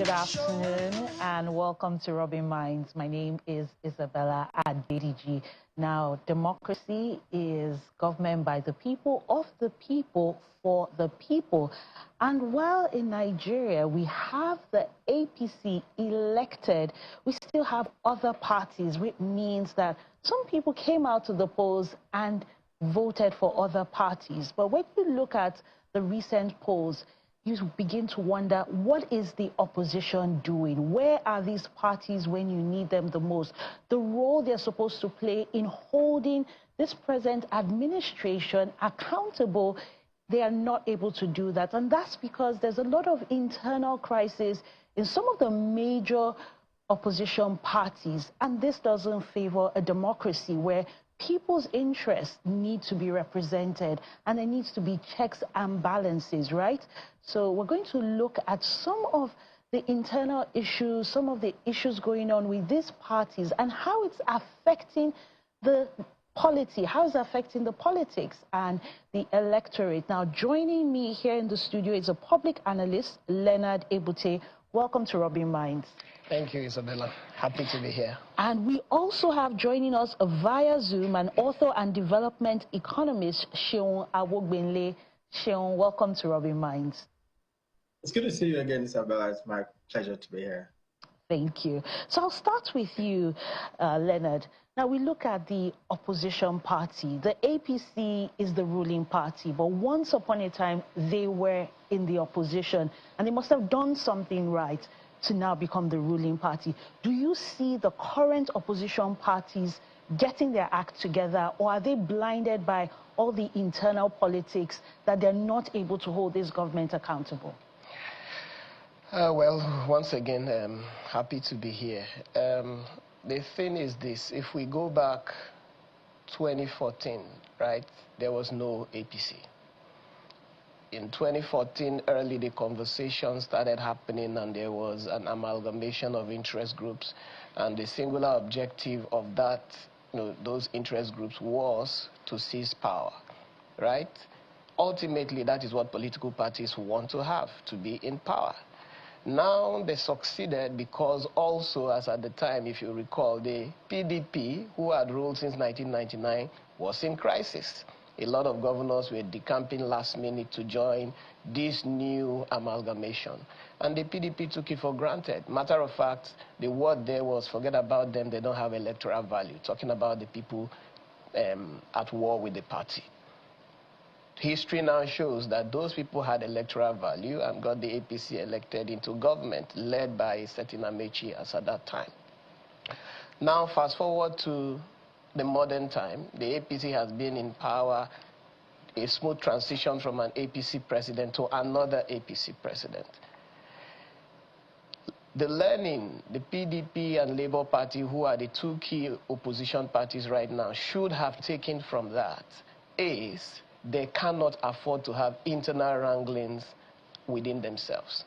Good afternoon and welcome to Rubbin'minds. My name is Isabella Adediji. Now, democracy is government by the people, of the people, for the people. And while in Nigeria we have the APC elected, we still have other parties, which means that some people came out to the polls and voted for other parties. But when you look at the recent polls, you begin to wonder, what is the opposition doing? Where are these parties when you need them the most? The role they're supposed to play in holding this present administration accountable, they are not able to do that. And that's because there's a lot of internal crisis in some of the major opposition parties. And this doesn't favor a democracy where people's interests need to be represented and there needs to be checks and balances, right? So we're going to look at some of the internal issues, some of the issues going on with these parties and how it's affecting the polity, how it's affecting the politics and the electorate. Now, joining me here in the studio is a public analyst, Leonard Ebute. Welcome to Rubbin'minds. Thank you, Isabella. Happy to be here. And we also have joining us via Zoom an author and development economist, Seun Awogbenle. Seun, welcome to Rubbin'minds. It's good to see you again, Isabella. It's my pleasure to be here. Thank you. So I'll start with you, Leonard. Now, we look at the opposition party. The APC is the ruling party, but once upon a time, they were in the opposition, and they must have done something right to now become the ruling party. Do you see the current opposition parties getting their act together, or are they blinded by all the internal politics that they're not able to hold this government accountable? Well, once again, happy to be here. The thing is this: if we go back 2014, right, there was no APC. In 2014, early the conversation started happening and there was an amalgamation of interest groups, and the singular objective of that, those interest groups was to seize power, right? Ultimately, that is what political parties want to have, to be in power. Now they succeeded because also, as at the time, if you recall, the PDP, who had ruled since 1999, was in crisis. A lot of governors were decamping last minute to join this new amalgamation. And the PDP took it for granted. Matter of fact, the word there was, forget about them, they don't have electoral value, talking about the people at war with the party. History now shows that those people had electoral value and got the APC elected into government, led by a certain Amechi as at that time. Now, fast forward to the modern time, the APC has been in power, a smooth transition from an APC president to another APC president. The learning the PDP and Labour Party, who are the two key opposition parties right now, should have taken from that is they cannot afford to have internal wranglings within themselves.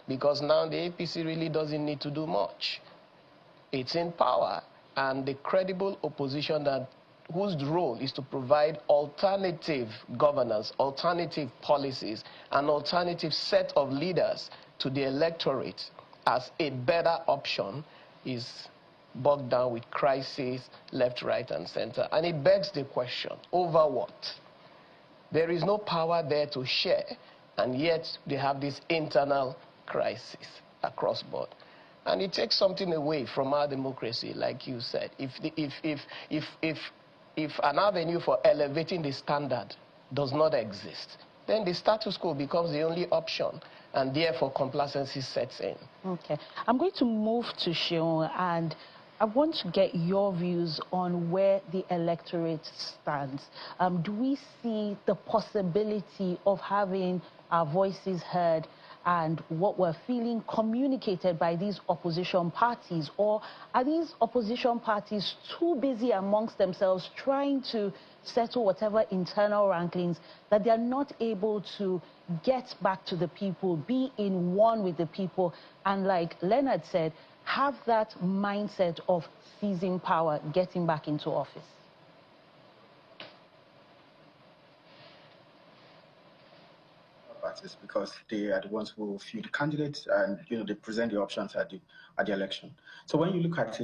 Because now the APC really doesn't need to do much. It's in power. And the credible opposition whose role is to provide alternative governance, alternative policies, an alternative set of leaders to the electorate as a better option is bogged down with crisis left, right, and center. And it begs the question, over what? There is no power there to share, and yet they have this internal crisis across board. And it takes something away from our democracy, like you said. If an avenue for elevating the standard does not exist, then the status quo becomes the only option, and therefore complacency sets in. Okay. I'm going to move to Seun, and I want to get your views on where the electorate stands. Do we see the possibility of having our voices heard and what we're feeling communicated by these opposition parties? Or are these opposition parties too busy amongst themselves trying to settle whatever internal ranklings that they're not able to get back to the people, be in one with the people, and like Leonard said, have that mindset of seizing power, getting back into office? parties because they are the ones who field the candidates and they present the options at the election. So when you look at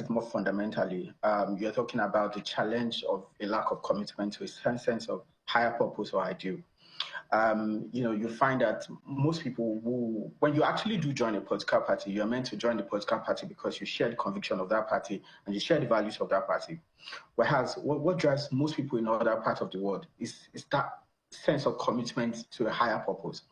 it more fundamentally, you're talking about the challenge of a lack of commitment to a sense of higher purpose or ideal. You find that most people who, when you actually do join a political party, you're meant to join the political party because you share the conviction of that party and you share the values of that party. Whereas what drives most people in other parts of the world is that sense of commitment to a higher purpose.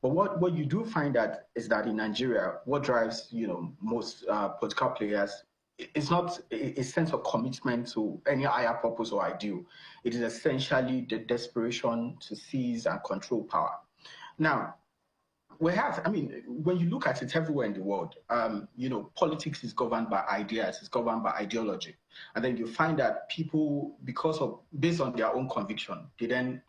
But what you do find that is that in Nigeria, what drives most political players, it's not a sense of commitment to any higher purpose or ideal. It is essentially the desperation to seize and control power. Now, whereas, when you look at it everywhere in the world, politics is governed by ideas, it's governed by ideology. And then you find that people, based on their own conviction, they then,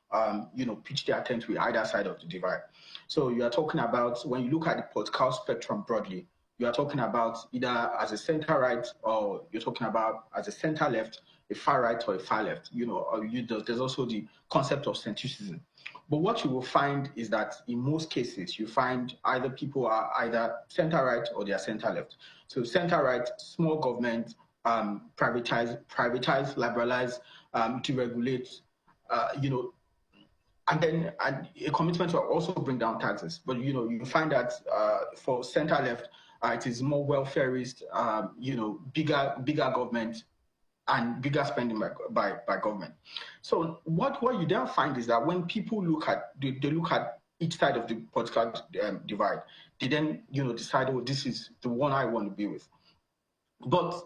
pitch their tent with either side of the divide. So you are talking about, when you look at the political spectrum broadly, you are talking about either as a center right or you're talking about as a center left, a far right or a far left. There's also the concept of centricism. But what you will find is that in most cases, you find either people are either center right or they are center left. So center right, small government, privatize, liberalize, deregulate, and a commitment to also bring down taxes. But you find that for center left, it is more welfareist, bigger government and bigger spending by government. So what you then find is that when people look at each side of the political divide, they then decide, oh, this is the one I want to be with. But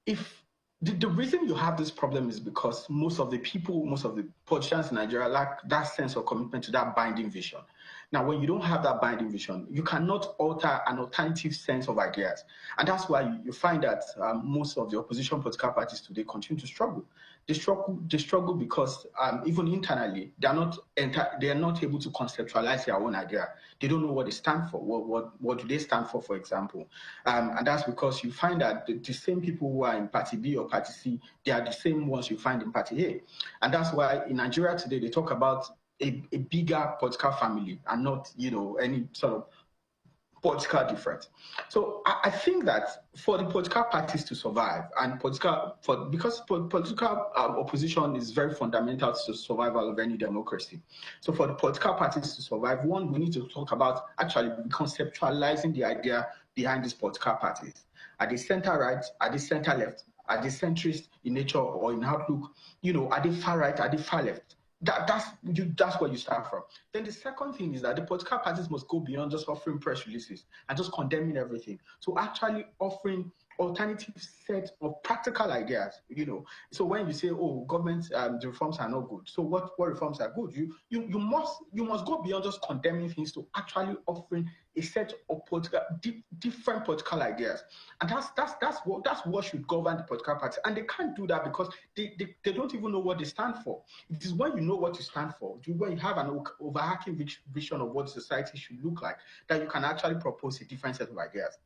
if the reason you have this problem is because most of the politicians in Nigeria lack that sense of commitment to that binding vision. Now, when you don't have that binding vision, you cannot alter an alternative sense of ideas. And that's why you find that most of the opposition political parties today continue to struggle. They struggle because even internally, they are not able to conceptualize their own idea. They don't know what they stand for. What do they stand for example? And that's because you find that the same people who are in Party B or Party C, they are the same ones you find in Party A. And that's why in Nigeria today, they talk about a bigger political family and not, any sort of political difference. So I think that for the political parties to survive and because political opposition is very fundamental to the survival of any democracy. So for the political parties to survive, one, we need to talk about actually conceptualizing the idea behind these political parties. Are they center right? Are they center left? Are they centrist in nature or in outlook? Are they far right? Are they far left? That's where you start from. Then the second thing is that the political parties must go beyond just offering press releases and just condemning everything. So actually offering alternative set of practical ideas. So when you say, oh, government the reforms are not good, so what reforms are good? You must go beyond just condemning things to actually offering a set of different political ideas, and that's what should govern the political party. And they can't do that because they don't even know what they stand for. It is when you know what you stand for, when you have an overarching vision of what society should look like, that you can actually propose a different set of ideas.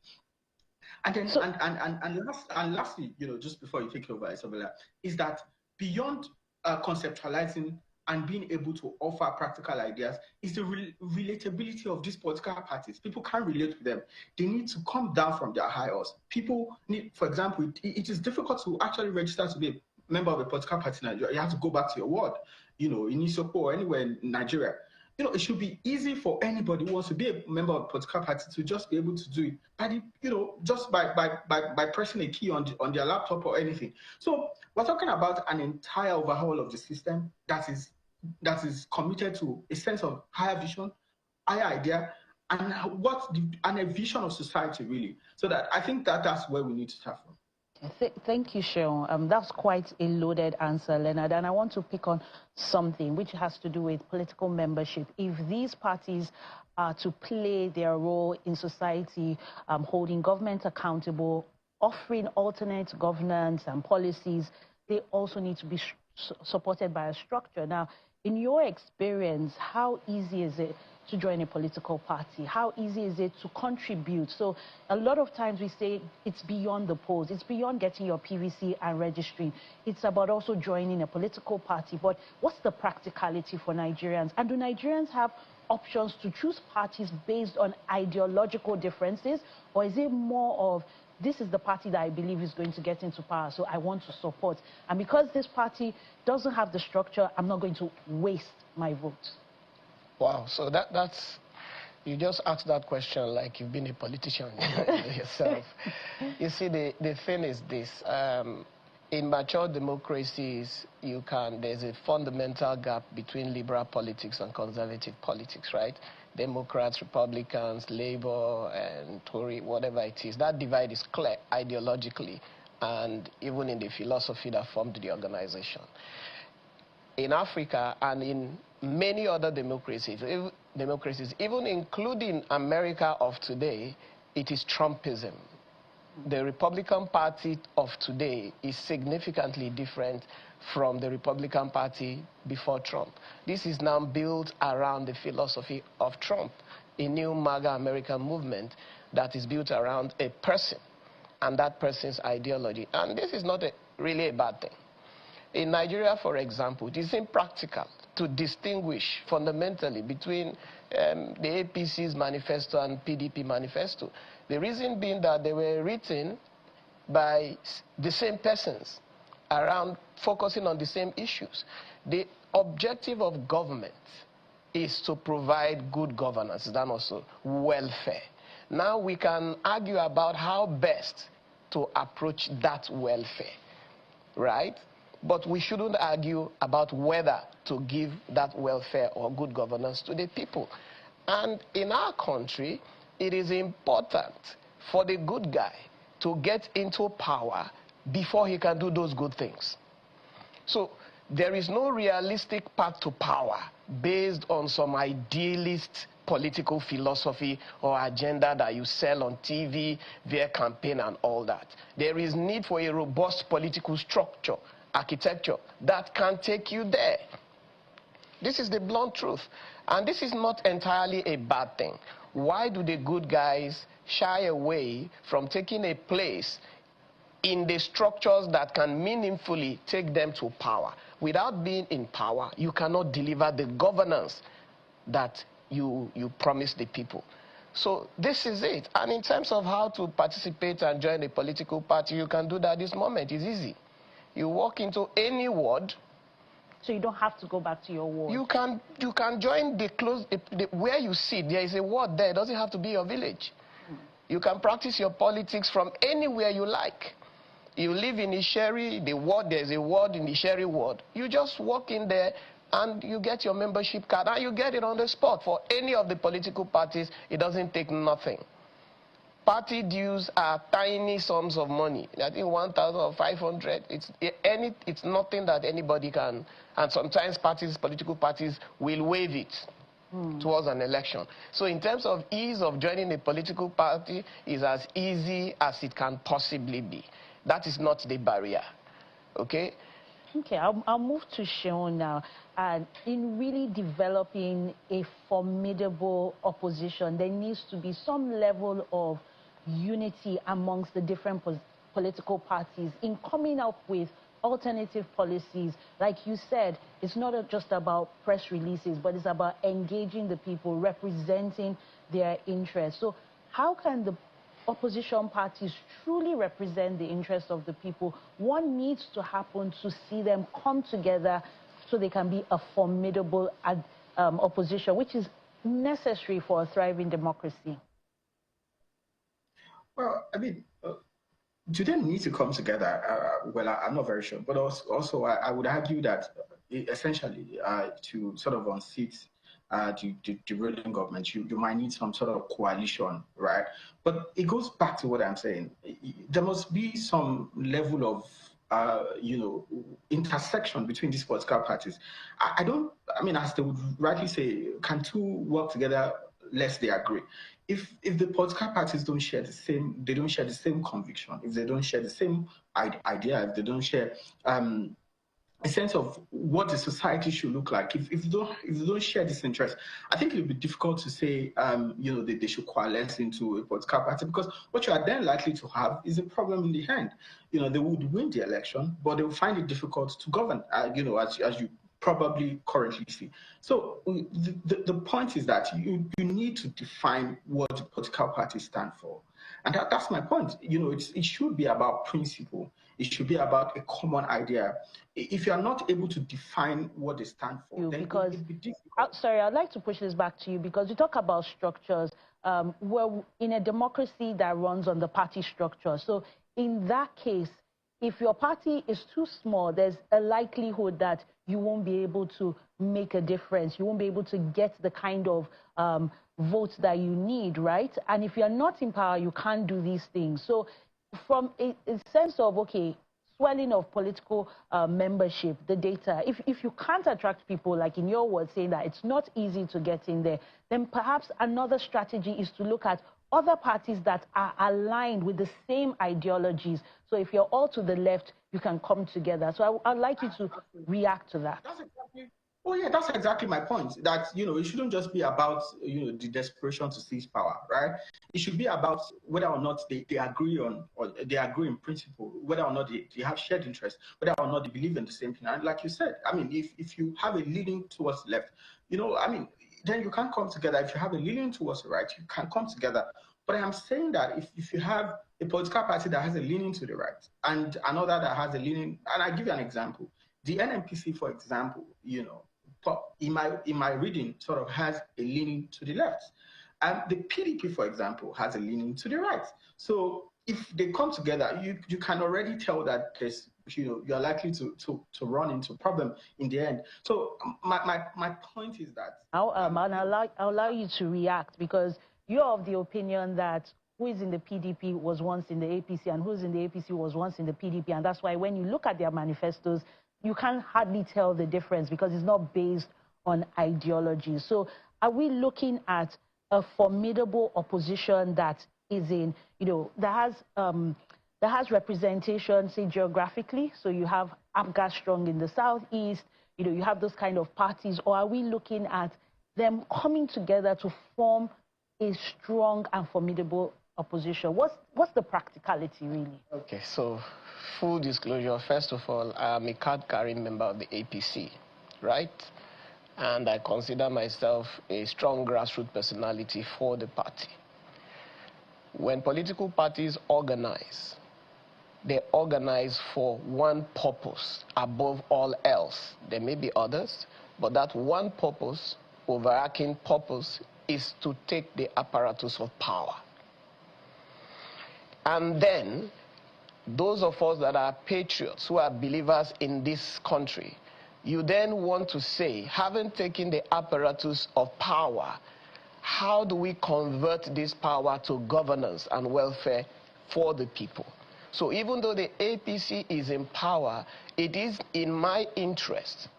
And then, and lastly, just before you take it over, Isabella, is that beyond conceptualizing and being able to offer practical ideas is the relatability of these political parties. People can't relate with them. They need to come down from their high horse. People need, for example, it is difficult to actually register to be a member of a political party in Nigeria. You have to go back to your ward, in Isoko or anywhere in Nigeria. It should be easy for anybody who wants to be a member of a political party to just be able to do it, just by pressing a key on their laptop or anything. So we're talking about an entire overhaul of the system that is committed to a sense of higher vision, higher idea, and a vision of society really. So that I think that's where we need to start from. Thank you, Seun. That's quite a loaded answer, Leonard. And I want to pick on something which has to do with political membership. If these parties are to play their role in society, holding government accountable, offering alternate governance and policies, they also need to be supported by a structure. Now, in your experience, how easy is it to join a political party? How easy is it to contribute? So a lot of times we say it's beyond the polls, it's beyond getting your PVC and registering. It's about also joining a political party. But what's the practicality for Nigerians? And do Nigerians have options to choose parties based on ideological differences? Or is it more of, this is the party that I believe is going to get into power, so I want to support. And because this party doesn't have the structure, I'm not going to waste my vote. Wow, so that's, you just asked that question like you've been a politician yourself. You see, the thing is this, in mature democracies, there's a fundamental gap between liberal politics and conservative politics, right? Democrats, Republicans, Labour, and Tory, whatever it is. That divide is clear ideologically and even in the philosophy that formed the organization. In Africa and in many other democracies, even including America of today, it is Trumpism. The Republican Party of today is significantly different from the Republican Party before Trump. This is now built around the philosophy of Trump, a new MAGA American movement that is built around a person and that person's ideology. And this is not really a bad thing. In Nigeria, for example, it is impractical to distinguish fundamentally between the APC's manifesto and PDP manifesto. The reason being that they were written by the same persons around focusing on the same issues. The objective of government is to provide good governance and also welfare. Now we can argue about how best to approach that welfare, right? But we shouldn't argue about whether to give that welfare or good governance to the people. And in our country, it is important for the good guy to get into power before he can do those good things. So there is no realistic path to power based on some idealist political philosophy or agenda that you sell on TV, via campaign and all that. There is need for a robust political structure, architecture that can take you there. This is the blunt truth. And this is not entirely a bad thing. Why do the good guys shy away from taking a place in the structures that can meaningfully take them to power? Without being in power, you cannot deliver the governance that you promise the people. So this is it. And in terms of how to participate and join a political party, you can do that this moment. It's easy. You walk into any ward. So you don't have to go back to your ward. You can join where you sit. There is a ward there. It doesn't have to be your village. You can practice your politics from anywhere you like. You live in Isheri, there's a ward in the Isheri ward. You just walk in there and you get your membership card and you get it on the spot. For any of the political parties, it doesn't take nothing. Party dues are tiny sums of money. I think 1,000 or 500. It's nothing that anybody can. And sometimes political parties will waive it towards an election. So in terms of ease of joining a political party, is as easy as it can possibly be. That is not the barrier. Okay? Okay, I'll move to Seun now. And in really developing a formidable opposition, there needs to be some level of unity amongst the different political parties in coming up with alternative policies. Like you said, it's not just about press releases, but it's about engaging the people, representing their interests. So how can the opposition parties truly represent the interests of the people? What needs to happen to see them come together so they can be a formidable opposition, which is necessary for a thriving democracy? Well, I mean, do they need to come together? Well, I'm not very sure. But also I would argue that essentially to sort of unseat the ruling government, you might need some sort of coalition, right? But it goes back to what I'm saying. There must be some level of intersection between these political parties. I mean, as they would rightly say, can two work together lest they agree? If the political parties don't share the same conviction, if they don't share the same idea, if they don't share a sense of what the society should look like. If you don't share this interest, I think it will be difficult to say, they should coalesce into a political party, because what you are then likely to have is a problem in the end. They would win the election, but they will find it difficult to govern, as you probably currently see. So the point is that you need to define what the political parties stand for. And that's my point. It should be about principle. It should be about a common idea. If you are not able to define what they stand for, then because it will be difficult. Sorry, I'd like to push this back to you, because you talk about structures. We're in a democracy that runs on the party structure. So in that case, if your party is too small, there's a likelihood that you won't be able to make a difference. You won't be able to get the kind of votes that you need, right? And if you're not in power, you can't do these things. So from a sense of, okay, swelling of political membership, the data, if you can't attract people, like in your words, saying that it's not easy to get in there, then perhaps another strategy is to look at other parties that are aligned with the same ideologies. So if you're all to the left, you can come together. So I'd like you to react to that. That's exactly my point. That, it shouldn't just be about, the desperation to seize power, right? It should be about whether or not they agree on, or they agree in principle, whether or not they have shared interests, whether or not they believe in the same thing. And like you said, if you have a leaning towards the left, then you can come together. If you have a leaning towards the right, you can come together. But I'm saying that if you have a political party that has a leaning to the right and another that has a leaning, and I'll give you an example. The NNPC, for example, in my reading, sort of has a leaning to the left. And the PDP, for example, has a leaning to the right. So if they come together, you can already tell that there's, you're likely to run into a problem in the end. So my point is that I'll allow you to react, because you're of the opinion that who is in the PDP was once in the APC, and who's in the APC was once in the PDP, and that's why when you look at their manifestos, you can hardly tell the difference, because it's not based on ideology. So are we looking at a formidable opposition that is in, that has representation, say, geographically? So you have APGA strong in the southeast, you have those kind of parties, or are we looking at them coming together to form a strong and formidable opposition? What's the practicality, really? Okay, so full disclosure, first of all, I am a card-carrying member of the APC, right? And I consider myself a strong grassroots personality for the party. When political parties organize, they organize for one purpose above all else. There may be others, but that one purpose, overarching purpose, is to take the apparatus of power. And then those of us that are patriots, who are believers in this country, you then want to say, having taken the apparatus of power, how do we convert this power to governance and welfare for the people? So even though the APC is in power, it is in my interest,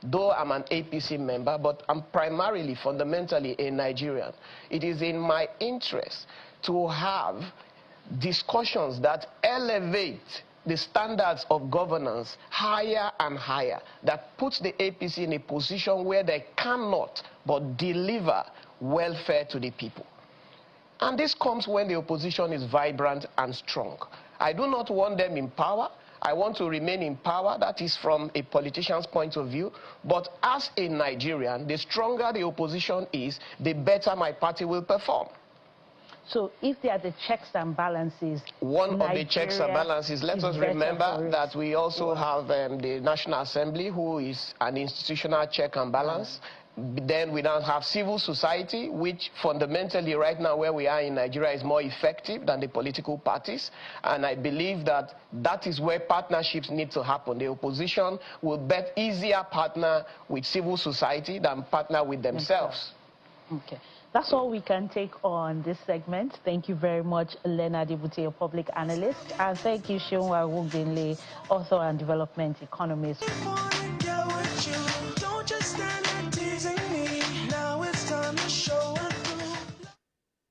though I'm an APC member, but I'm primarily, fundamentally a Nigerian. It is in my interest to have discussions that elevate the standards of governance higher and higher, that puts the APC in a position where they cannot but deliver welfare to the people. And this comes when the opposition is vibrant and strong. I do not want them in power. I want to remain in power. That is from a politician's point of view. But as a Nigerian, the stronger the opposition is, the better my party will perform. So if there are the checks and balances... One of the checks and balances, let us remember that we also have the National Assembly, who is an institutional check and balance. Then we now have civil society, which fundamentally right now where we are in Nigeria is more effective than the political parties. And I believe that that is where partnerships need to happen. The opposition will bet easier partner with civil society than partner with themselves. Okay. That's all we can take on this segment. Thank you very much, Leonard Ibute, a public analyst. And thank you, Seunwa Wugbenle, author and development economist.